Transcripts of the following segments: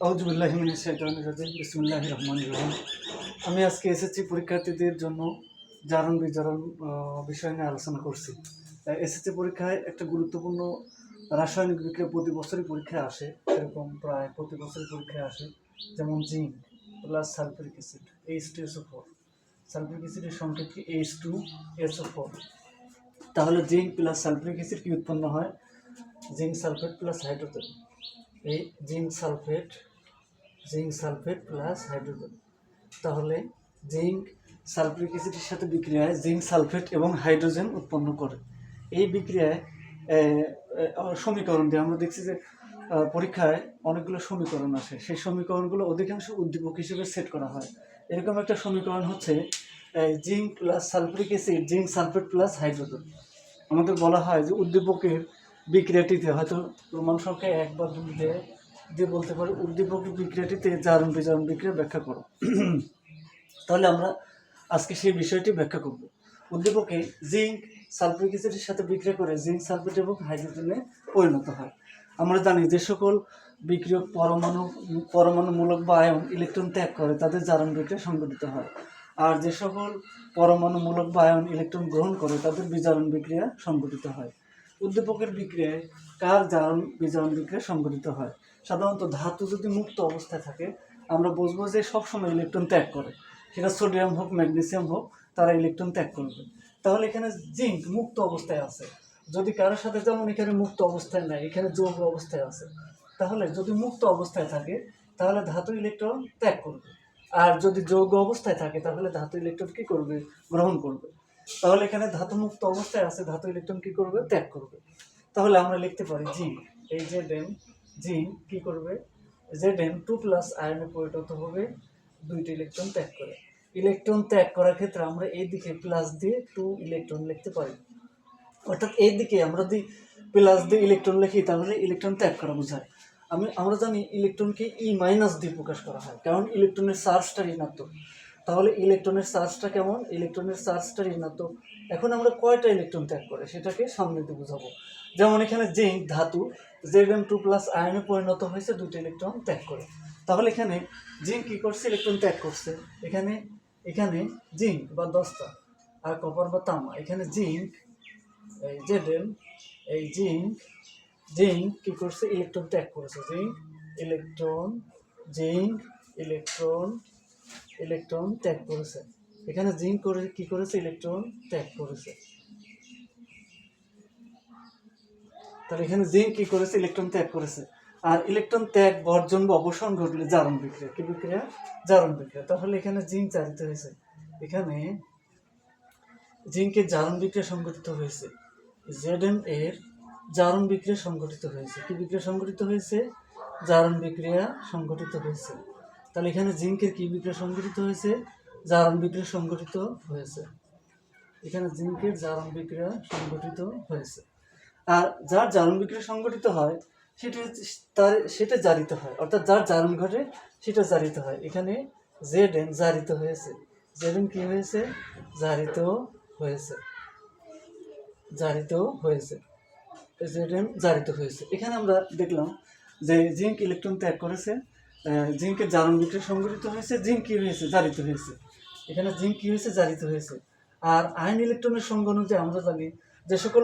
আউযুবিল্লাহি মিনাশ শাইতানির রাজিম বিসমিল্লাহির রহমানির রহিম। আমি আজকে এসএসসি পরীক্ষার্থীদের জন্য জারণ বিজারণ বিষয় নিয়ে আলোচনা করছি। এসএসসি পরীক্ষায় একটা গুরুত্বপূর্ণ রাসায়নিক বিক্রিয়া প্রতি বছরই পরীক্ষায় আসে, এরকম প্রায় প্রতি বছরই পরীক্ষায় আসে। যেমন zinc plus sulphuric acid H2SO4, sulphuric অ্যাসিডের সংকেত কি H2SO4। তাহলে জিঙ্ক প্লাস সালফিউরিক অ্যাসিড কি উৎপন্ন হয়? Zinc sulphate plus hydrogen. এই জিঙ্ক সালফেট প্লাস হাইড্রোজেন। তাহলে জিঙ্ক সালফিউরিক অ্যাসিডের সাথে বিক্রিয়ায় জিঙ্ক সালফেট এবং হাইড্রোজেন উৎপন্ন করে। এই বিক্রিয়ায় সমীকরণ দিয়ে আমরা দেখছি যে পরীক্ষায় অনেকগুলো সমীকরণ আসে, সেই সমীকরণগুলো অধিকাংশ উদ্দীপক হিসেবে সেট করা হয়। এরকম একটা সমীকরণ হচ্ছে zinc plus sulphuric acid zinc sulphate plus hydrogen. আমাদের বলা হয় যে উদ্দীপকের বিক্রিয়াটিতে হয়তো প্রমাণ সংখ্যা 1 বা 2 দিয়ে বলতে পারি উদ্দীপকের বিক্রিয়াটিতে জারণ বিজারণ বিক্রিয়া ব্যাখ্যা করো। তাহলে আমরা আজকে সেই বিষয়টি ব্যাখ্যা করব। উদ্দীপকে জিঙ্ক সালফিউরিক অ্যাসিডের সাথে বিক্রিয়া করে জিঙ্ক সালফেট এবং হাইড্রোজেনে পরিণত হয়। আমরা জানি যে সকল বিক্রিয়ক পরমাণুমূলক বা আয়ন ইলেকট্রন ত্যাগ করে তাদের জারণ বিক্রিয়া সংঘটিত হয়, আর যে সকল পরমাণুমূলক বা আয়ন ইলেকট্রন গ্রহণ করে তাদের বিজারণ বিক্রিয়া সংঘটিত হয়। উদ্দীপকের বিক্রিয়ায় কার জারণ বিজারণ বিক্রিয়া সংঘটিত হয়? সাধারণত ধাতু যদি মুক্ত অবস্থায় থাকে আমরা বুঝবো যে সবসময় ইলেকট্রন ত্যাগ করে, সেটা সোডিয়াম হোক ম্যাগনেসিয়াম হোক, তারা ইলেকট্রন ত্যাগ করবে। তাহলে এখানে জিঙ্ক মুক্ত অবস্থায় আছে, যদি কারোর সাথে যেমন এখানে মুক্ত অবস্থায় নাই, এখানে যৌগ অবস্থায় আছে, তাহলে যদি মুক্ত অবস্থায় থাকে তাহলে ধাতু ইলেকট্রন ত্যাগ করবে, আর যদি যৌগ অবস্থায় থাকে তাহলে ধাতু ইলেকট্রন কি করবে? গ্রহণ করবে। তাহলে এখানে ধাতু মুক্ত অবস্থায় আছে, ধাতু ইলেকট্রন কি করবে? ত্যাগ করবে। তাহলে আমরা লিখতে পারি জিঙ্ক, এই জিঙ্ক কি করবে? Zn2+ আয়নে পরিণত হবে, 2টি ইলেকট্রন ত্যাগ করে। ইলেকট্রন ত্যাগ করার ক্ষেত্রে আমরা এই দিকে প্লাস দিয়ে 2 ইলেকট্রন লিখতে পারি, অর্থাৎ এই দিকে আমরা যদি প্লাস দিয়ে ইলেকট্রন লিখি তাহলে ইলেকট্রন ত্যাগ করা বোঝায়। আমরা জানি ইলেকট্রনকে E- দিয়ে প্রকাশ করা হয়, কারণ ইলেকট্রনের চার্জটা ঋণাত্মক। তাহলে ইলেকট্রনের চার্জটা কেমন? ইলেকট্রনের চার্জটা ঋণাত্মক। এখন আমরা কয়টা ইলেকট্রন ত্যাগ করে সেটাকে সামনে দিয়ে বোঝাবো। যেমন এখানে জিঙ্ক ধাতু Zn2+ আয়নে পরিণত হয়েছে, 2টি ইলেকট্রন ত্যাগ করে। তাহলে এখানে জিঙ্ক কি করছে? ইলেকট্রন ত্যাগ করছে। এখানে জিঙ্ক বা দস্তা আর কপার বা তামা, এখানে জিঙ্ক এই Zn, এই জিঙ্ক কি করছে? ইলেকট্রন ত্যাগ করেছে। ইলেকট্রন ত্যাগ করেছে। এখানে জিঙ্ক করে কি করেছে? ইলেকট্রন ত্যাগ করেছে। তাহলে এখানে জিঙ্ক কি করেছে? ইলেকট্রন ত্যাগ করেছে। আর ইলেকট্রন ত্যাগ বর্জন বা অবসান ঘটলে জারণ বিক্রিয়া। কি বিক্রিয়া? জারণ বিক্রিয়া। তাহলে এখানে জিঙ্ক জারিত হয়েছে, এখানে জিঙ্কের জারণ বিক্রিয়া সংঘটিত হয়েছে। Zn এর জারণ বিক্রিয়া সংঘটিত হয়েছে। কি বিক্রিয়া সংঘটিত হয়েছে? জারণ বিক্রিয়া সংঘটিত হয়েছে। তাহলে এখানে জিঙ্কের কি বিক্রিয়া সংঘটিত হয়েছে? জারণ বিক্রিয়া সংঘটিত হয়েছে। এখানে জিঙ্কের জারণ বিক্রিয়া সংঘটিত হয়েছে। আর যার জারণ বিক্রিয়া সংঘটিত হয় সেটা জারিত হয়, অর্থাৎ যার জারণ ঘটে সেটা জারিত হয়। এখানে Zn জারিত হয়েছে। Zn কি হয়েছে? জারিত হয়েছে। Zn জারিত হয়েছে। এখানে আমরা দেখলাম যে জিঙ্ক ইলেকট্রন ত্যাগ করেছে, জিঙ্কের জারণ বিক্রিয়া সংঘটিত হয়েছে, জিঙ্ক কি হয়েছে? জারিত হয়েছে। এখানে জিঙ্ক কি হয়েছে? জারিত হয়েছে। আর আয়ন ইলেকট্রনের সংখ্যা অনুযায়ী আমরা জানি যে সকল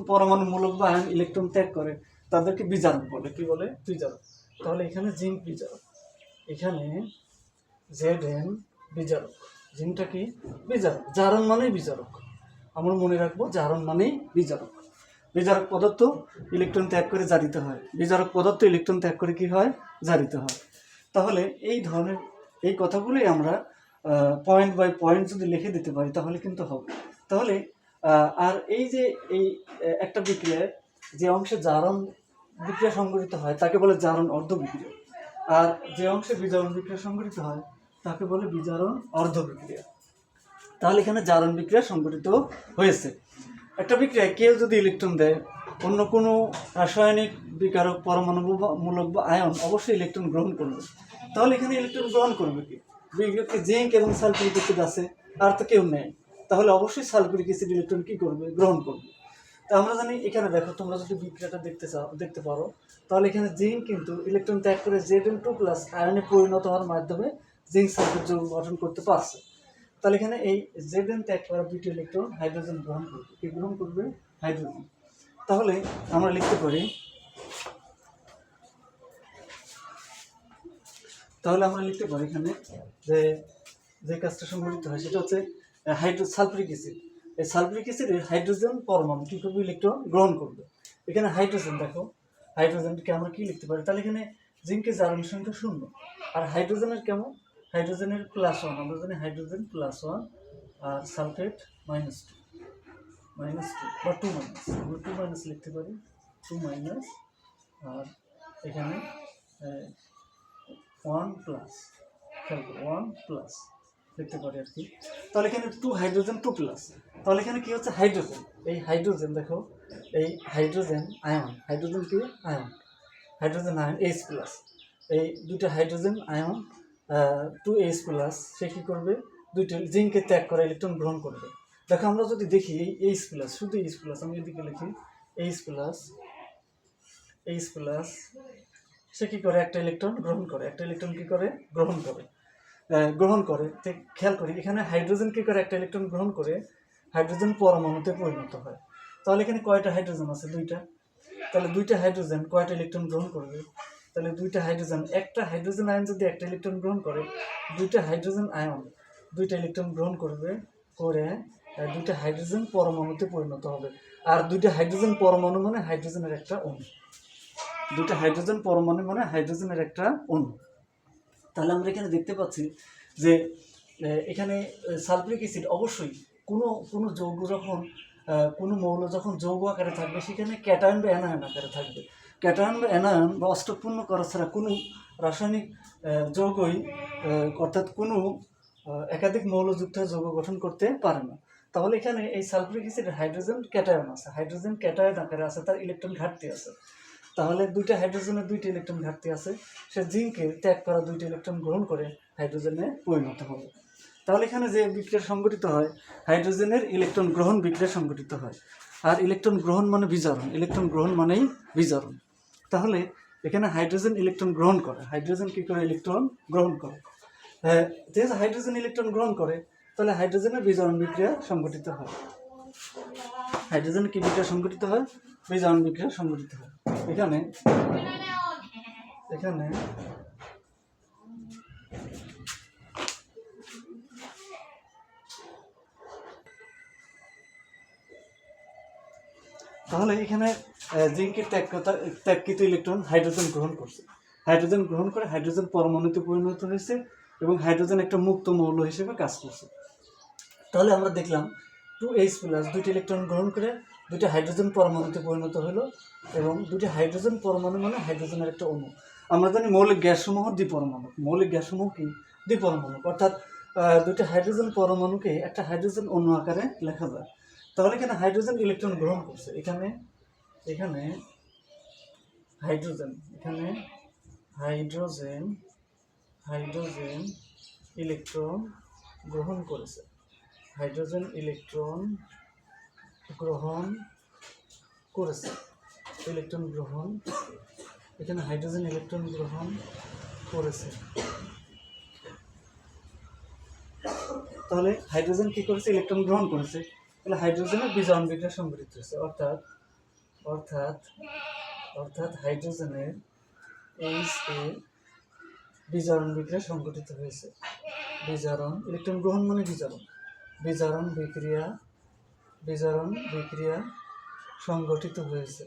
পরমাণুমূলক বা আয়ন ইলেকট্রন ত্যাগ করে তাদেরকে বিজারক বলে। কি বলে? বিজারক। তাহলে এখানে জিঙ্ক বিজারক, এখানে Zn বিজারক। জিঙ্কটা কি? বিজারক। জারণ মানেই বিজারক, আমরা মনে রাখবো, জারণ মানেই বিজারক। বিজারক পদার্থ ইলেকট্রন ত্যাগ করে জারিত হয়, বিজারক পদার্থ ইলেকট্রন ত্যাগ করে কি হয়? জারিত হয়। তাহলে এই ধরনের এই কথাগুলোই আমরা পয়েন্ট বাই পয়েন্ট যদি লিখে দিতে পারি তাহলে কিন্তু হবে। তাহলে আর এই যে একটা বিক্রিয়ায় যে অংশে জারণ বিক্রিয়া সংঘটিত হয় তাকে বলে জারণ অর্ধ বিক্রিয়া, আর যে অংশে বিজারণ বিক্রিয়া সংঘটিত হয় তাকে বলে বিজারণ অর্ধ বিক্রিয়া। তাহলে এখানে জারণ বিক্রিয়া সংঘটিত হয়েছে। একটা বিক্রিয়ায় কেউ যদি ইলেকট্রন দেয়, অন্য কোনো রাসায়নিক বিকারক পরমাণুমূলক বা আয়ন অবশ্যই ইলেকট্রন গ্রহণ করবে। তাহলে এখানে ইলেকট্রন গ্রহণ করবে কি? বিক্রিয়াতে জিঙ্ক এবং সালফিউরিক অ্যাসিড আছে, আর তো কেউ নেই, তাহলে অবশ্যই সালফিউরিক অ্যাসিড ইলেকট্রন কি করবে? গ্রহণ করবে। তো আমরা জানি এখানে দেখো, তোমরা যদি বিক্রিয়াটা দেখতে পারো, তাহলে এখানে জিঙ্ক কিন্তু ইলেকট্রন ত্যাগ করে Zn2+ আয়নে পরিণত হওয়ার মাধ্যমে জিঙ্ক সালফেট যৌগ গঠন করতে পারছে। তাহলে এখানে এই Zn ত্যাগ করা দুটি ইলেকট্রন হাইড্রোজেন গ্রহণ করবে। কি গ্রহণ করবে? হাইড্রোজেন। তাহলে আমরা লিখতে পারি, এখানে যে কাজটা সংঘটিত হয় সেটা হচ্ছে সালফিউরিক অ্যাসিড। এই সালফিউরিক অ্যাসিডের হাইড্রোজেন পরমাণু কি করবে? ইলেকট্রন গ্রহণ করবে। এখানে হাইড্রোজেন, দেখো হাইড্রোজেনকে আমরা কি লিখতে পারি? তাহলে এখানে জিঙ্কের জারণ সংখ্যা 0, আর হাইড্রোজেনের কেমন? হাইড্রোজেনের +1, আমরা জানি হাইড্রোজেন +1 আর সালফেট -2 বা 2 মাইনাস, আমরা 2 মাইনাস লিখতে পারি, 2 মাইনাস, আর এখানে 1+, 1+ লিখতে পারি আর কি। তাহলে এখানে 2 হাইড্রোজেন 2+, তাহলে এখানে কি হচ্ছে? হাইড্রোজেন। এই হাইড্রোজেন দেখো, এই হাইড্রোজেন আয়ন, হাইড্রোজেন কি? আয়ন, হাইড্রোজেন আয়ন H+, এই দুটো হাইড্রোজেন আয়ন 2H+, সে কী করবে? দুইটা জিঙ্কে ত্যাগ করা ইলেকট্রন গ্রহণ করবে। দেখো আমরা যদি দেখি এই H+, শুধু H+, আমি এদিকে লিখি H+, সে কী করে? একটা ইলেকট্রন গ্রহণ করে। একটা ইলেকট্রন কী করে? গ্রহণ করে। খেয়াল করি, এখানে হাইড্রোজেন কী করে? একটা ইলেকট্রন গ্রহণ করে হাইড্রোজেন পরমাণুতে পরিণত হয়। তাহলে এখানে কয়টা হাইড্রোজেন আছে? 2টা। তাহলে 2টা হাইড্রোজেন কয়টা ইলেকট্রন গ্রহণ করবে? তাহলে 2টা হাইড্রোজেন, একটা হাইড্রোজেন আয়ন যদি একটা ইলেকট্রন গ্রহণ করে, 2টা হাইড্রোজেন আয়ন 2টা ইলেকট্রন গ্রহণ করে 2টা হাইড্রোজেন পরমাণুতে পরিণত হবে। আর 2টা হাইড্রোজেন পরমাণু মানে হাইড্রোজেনের একটা অণু। 2টা হাইড্রোজেন পরমাণু মানে হাইড্রোজেনের একটা অণু। তাহলে আমরা এখানে দেখতে পাচ্ছি যে এখানে সালফিউরিক অ্যাসিড অবশ্যই কোনো যৌগ যখন কোনো মৌল যখন যৌগ আকারে থাকবে, সেখানে ক্যাটায়ন বা অ্যানায়ন আকারে থাকবে। ক্যাটায়ন বা অ্যানায়ন বা অষ্টকপূর্ণ করা ছাড়া কোনো রাসায়নিক যৌগই, অর্থাৎ কোনো একাধিক মৌলযুক্ত যৌগ গঠন করতে পারে না। তাহলে এখানে এই সালফিউরিক অ্যাসিডের হাইড্রোজেন ক্যাটায়ন আছে, হাইড্রোজেন ক্যাটায়ন আকারে আছে, তার ইলেকট্রন ঘাটতি আছে। তাহলে 2টা হাইড্রোজেনের 2টি ইলেকট্রন ঘাটতি আছে, সে জিঙ্কে ত্যাগ করা 2টি ইলেকট্রন গ্রহণ করে হাইড্রোজেনে পরিণত হবে। তাহলে এখানে যে বিক্রিয়া সংঘটিত হয়, হাইড্রোজেনের ইলেকট্রন গ্রহণ বিক্রিয়া সংঘটিত হয়। আর ইলেকট্রন গ্রহণ মানে বিজারণ, ইলেকট্রন গ্রহণ মানেই বিজারণ। তাহলে এখানে হাইড্রোজেন ইলেকট্রন গ্রহণ করে। হাইড্রোজেন কী করে? ইলেকট্রন গ্রহণ করে। যেহেতু হাইড্রোজেন ইলেকট্রন গ্রহণ করে, তাহলে হাইড্রোজেনের বিজারণ বিক্রিয়া সংঘটিত হয়। হাইড্রোজেন কি বিক্রিয়া সংঘটিত হয়? বিজারণ বিক্রিয়া সংঘটিত হয়। এখানে তাহলে এখানে জিঙ্কের ত্যাগকৃত ইলেকট্রন হাইড্রোজেন গ্রহণ করছে। হাইড্রোজেন গ্রহণ করে হাইড্রোজেন পরমাণুতে পরিণত হয়েছে এবং হাইড্রোজেন একটা মুক্ত মৌল হিসেবে কাজ করছে। তাহলে আমরা দেখলাম 2H+, 2টি ইলেকট্রন গ্রহণ করে 2টা হাইড্রোজেন পরমাণুতে পরিণত হলো, এবং 2টি হাইড্রোজেন পরমাণু মানে হাইড্রোজেনের একটা অণু। আমরা জানি মৌলিক গ্যাসসমূহ দ্বিপরমাণু। মৌলিক গ্যাসসমূহ কি? দ্বিপরমাণু। অর্থাৎ 2টা হাইড্রোজেন পরমাণুকে একটা হাইড্রোজেন অণু আকারে লেখা যায়। তাহলে এখানে হাইড্রোজেন ইলেকট্রন গ্রহণ করছে। এখানে হাইড্রোজেন ইলেকট্রন গ্রহণ করেছে। হাইড্রোজেন ইলেকট্রন গ্রহণ করেছে। এখানে হাইড্রোজেন ইলেকট্রন গ্রহণ করেছে। তাহলে হাইড্রোজেন কি করেছে? ইলেকট্রন গ্রহণ করেছে। তাহলে হাইড্রোজেনের বিজারণ বিক্রিয়া সংঘটিত হয়েছে। অর্থাৎ হাইড্রোজেনের H বিজারণ বিক্রিয়া সংঘটিত হয়েছে। বিজারণ, ইলেকট্রন গ্রহণ মানে বিজারণ। বিজারণ বিক্রিয়া সংঘটিত হয়েছে।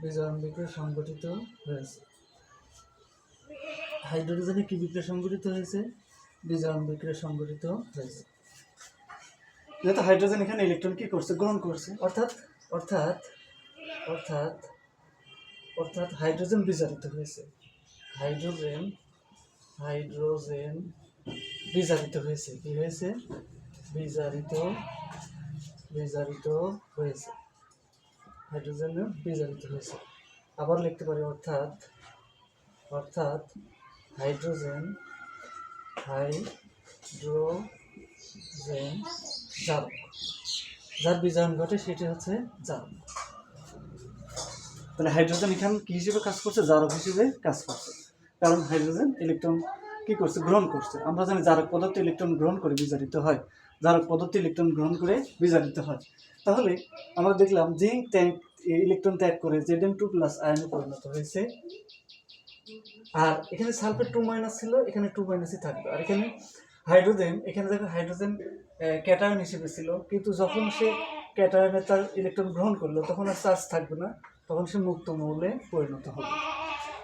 বিজারণ বিক্রিয়া সংঘটিত হয়েছে। হাইড্রোজেনে কি বিক্রিয়া সংঘটিত হয়েছে? বিজারণ বিক্রিয়া সংঘটিত হয়েছে। যেহেতু হাইড্রোজেন এখানে ইলেকট্রন কি করছে? গ্রহণ করছে। অর্থাৎ হাইড্রোজেন বিজারিত হয়েছে। হাইড্রোজেন বিজারিত হয়েছে। কি হয়েছে? বিজারিত হয়েছে। হাইড্রোজেন বিজারিত হয়েছে। আবার লিখতে পারি অর্থাৎ হাইড্রোজেন জারক, যার বিজারণ ঘটে সেটি হচ্ছে জারক। তাহলে হাইড্রোজেন এখানে কি হিসেবে কাজ করছে? জারক হিসেবে কাজ করছে, কারণ হাইড্রোজেন ইলেকট্রন কি করছে? গ্রহণ করছে। আমরা জানি জারক পদার্থ ইলেকট্রন গ্রহণ করে বিজারিত হয়, জারক পদার্থ ইলেকট্রন গ্রহণ করে বিজারিত হয়। তাহলে আমরা দেখলাম জিঙ্ক ইলেকট্রন ত্যাগ করে Zn2+ আয়নে পরিণত হয়েছে। আর এখানে সালফেট 2- ছিল, এখানে 2- থাকবে। আর এখানে হাইড্রোজেন, এখানে দেখো হাইড্রোজেন ক্যাটায়ন হিসেবে ছিল, কিন্তু যখন সে ক্যাটায়নে তার ইলেকট্রন গ্রহণ করলো তখন আর চার্জ থাকবে না, তখন সে মুক্ত মৌলে পরিণত হবে।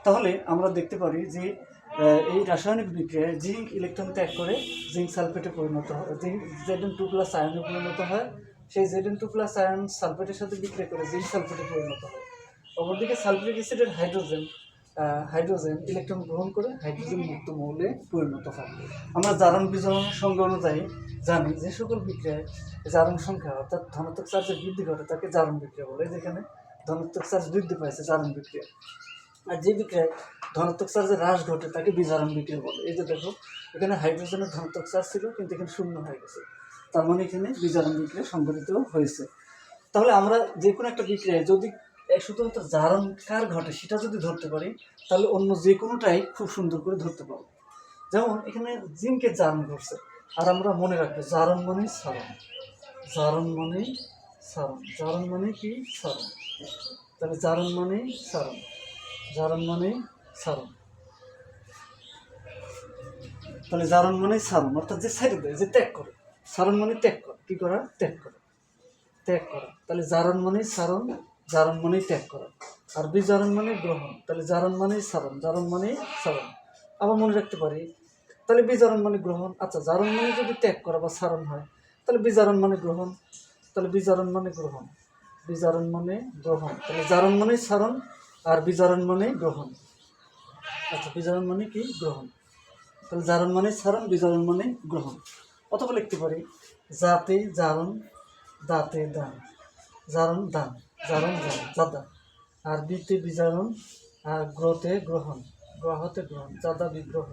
তাহলে আমরা দেখতে পারি যে এই রাসায়নিক বিক্রিয়ায় জিঙ্ক ইলেকট্রন ত্যাগ করে জিঙ্ক সালফেটে পরিণত হয়, জিঙ্ক Zn2+ আয়নে পরিণত হয়। সেই Zn2+ আয়ন সালফেটের সাথে বিক্রিয়া করে জিঙ্ক সালফেটে পরিণত হয়। অপরদিকে সালফিউরিক অ্যাসিডের হাইড্রোজেন ইলেকট্রন গ্রহণ করে হাইড্রোজেন মুক্ত মৌলে পরিণত হয়। আমরা জারণ বিজারণের সংজ্ঞা অনুযায়ী জানি যে সকল বিক্রিয়ায় জারণ সংখ্যা অর্থাৎ ধনাত্মক চার্জের বৃদ্ধি ঘটে তাকে জারণ বিক্রিয়া বলে। যেখানে ধনাত্মক চার্জ বৃদ্ধি পাইছে জারণ বিক্রিয়া, আর যে বিক্রিয়ায় ধনাত্মক চার্জের হ্রাস ঘটে তাকে বিজারণ বিক্রিয়া বলে। এই যে দেখো এখানে হাইড্রোজেনের ধনাত্মক চার্জ ছিল কিন্তু এখানে শূন্য হয়ে গেছে, তার মানে এখানে বিজারণ বিক্রিয়া সংঘটিত হয়েছে। তাহলে আমরা যে কোনো একটা বিক্রিয়ায় যদি শুধুমাত্র জারণ কার ঘটে সেটা যদি ধরতে পারি, তাহলে অন্য যে কোনোটাই খুব সুন্দর করে ধরতে পারবো। যেমন এখানে জিঙ্কের জারণ ঘটছে, আর আমরা মনে রাখবো জারণ মানে সারণ, জারণ মানে সারণ, জারণ মানে কি? সারণ। তাহলে জারণ মানে সারণ, জারণ মানে সারণ। তাহলে জারণ মানে সারণ, অর্থাৎ যে ছেড়ে দেয়, যে ত্যাগ করে। সারণ মানে ত্যাগ করা, কি করা? ত্যাগ করা, ত্যাগ করা। তাহলে জারণ মানে সারণ, জারণ মানে ত্যাগ করা। আর বিজারণ মানে গ্রহণ, তাহলে জারণ মানে সারণ, জারণ মানে সারণ। আবার মনে রাখতে পারি তাহলে বিজারণ মানে গ্রহণ। আচ্ছা, জারণ মানে যদি ত্যাগ করা বা সারণ হয় তাহলে বিজারণ মানে গ্রহণ, তাহলে বিজারণ মানে গ্রহণ, বিজারণ মানে গ্রহণ। তাহলে জারণ মানে সারণ আর বিজারণ মানে গ্রহণ। আচ্ছা, বিজারণ মানে কি? গ্রহণ। তাহলে জারণ মানে সারণ, বিজারণ মানে গ্রহণ। অথবা লিখতে পারি জাতে জারণ, দাতে দান, জারণ দান, জারণ জান, জাদা। আর বিতে বিজারণ, আর গ্রহতে গ্রহণ, গ্রহতে গ্রহণ, জাদা বিগ্রহ।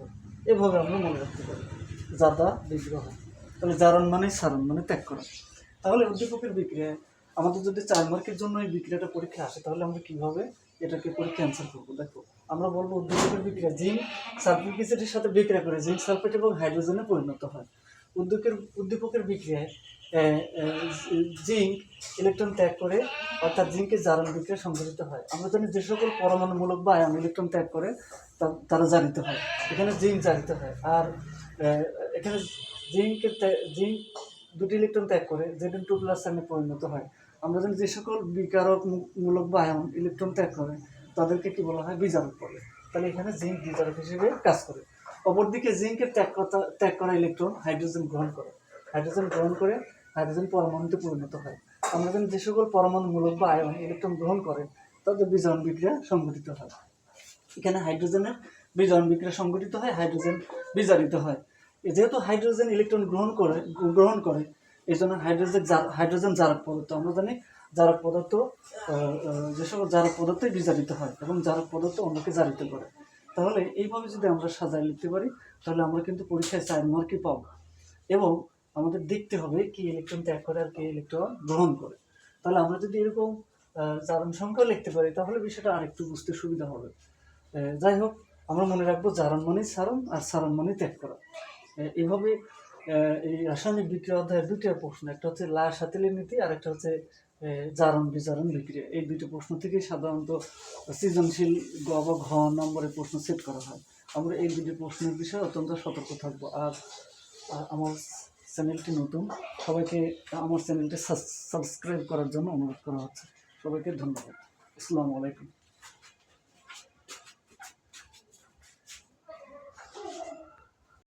এভাবে আমরা মনে রাখতে পারি জাদা বিগ্রহ। তাহলে জারণ মানে সারণ মানে ত্যাগ করা। তাহলে উদ্দীপকের বিক্রিয়ায় আমাদের যদি 4 মার্কের জন্য এই বিক্রিয়াটা পরীক্ষা আসে তাহলে আমরা কীভাবে এটাকে পরীক্ষা অ্যান্সার করবো? দেখো, আমরা বলবো উদ্দীপকের বিক্রিয়া জিঙ্ক সালফিউরিক অ্যাসিডের সাথে বিক্রিয়া করে জিঙ্ক সালফেট এবং হাইড্রোজেনে পরিণত হয়। উদ্দীপকের বিক্রিয়ায় জিঙ্ক ইলেকট্রন ত্যাগ করে, অর্থাৎ জিঙ্কের জারণ বিক্রিয়া সংঘটিত হয়। আমরা জানি যে সকল পরমাণুমূলক বা আয়ন ইলেকট্রন ত্যাগ করে তারা জারিত হয়, এখানে জিঙ্ক জারিত হয়। আর এখানে জিঙ্ক 2টি ইলেকট্রন ত্যাগ করে Zn2+ আয়নে পরিণত হয়। আমরা জানি যে সকল বিকারক মূলক বা আয়ন ইলেকট্রন ত্যাগ করে তাদেরকে কি বলা হয়? বিজারক বলে। তাহলে এখানে জিঙ্ক বিজারক হিসেবে কাজ করে। অপরদিকে জিঙ্কের ত্যাগ করা ইলেকট্রন হাইড্রোজেন গ্রহণ করে, হাইড্রোজেন গ্রহণ করে হাইড্রোজেন পরমাণুতে পরিণত হয়। আমরা জানি যে সকল পরমাণুমূলক বা আয়ন ইলেকট্রন গ্রহণ করে তাদের বিজারণ বিক্রিয়া সংঘটিত হয়। এখানে হাইড্রোজেনের বিজারণ বিক্রিয়া সংঘটিত হয়, হাইড্রোজেন বিজারিত হয়। যেহেতু হাইড্রোজেন ইলেকট্রন গ্রহণ করে এই জন্য হাইড্রোজেন জারক পদার্থ। আমরা জানি জারক পদার্থ, যে সকল জারক পদার্থই বিজারিত হয় এবং জারক পদার্থ অন্যকে জারিত করে। তাহলে এইভাবে যদি আমরা সাজায় লিখতে পারি তাহলে আমরা কিন্তু পরীক্ষায় 4 মার্কই পাবো। এবং আমাদের দেখতে হবে কি ইলেকট্রন ত্যাগ করে আর কি ইলেকট্রন গ্রহণ করে। তাহলে আমরা যদি এরকম জারণ সংখ্যা লিখতে পারি তাহলে বিষয়টা আরেকটু বুঝতে সুবিধা হবে। যাই হোক, আমরা মনে রাখবো জারণ মানে সারণ আর সারণ মানে ত্যাগ করা। এইভাবে এই রাসায়নিক বিক্রিয়া অধ্যায়ের 2টা প্রশ্ন, একটা হচ্ছে লা সাতিলের নীতি আর একটা হচ্ছে জারণ বিজারণ বিক্রিয়া। এই 2টা প্রশ্ন থেকেই সাধারণত সৃজনশীল গ বা ঘ নম্বরের প্রশ্ন সেট করা হয়। আমরা এই 2টি প্রশ্নের বিষয়ে অত্যন্ত সতর্ক থাকবো। আর আমার চ্যানেলটি নতুন, সবাইকে আমার চ্যানেলটি সাবস্ক্রাইব করার জন্য অনুরোধ করা হচ্ছে। সবাইকে ধন্যবাদ। আসসালামু আলাইকুম।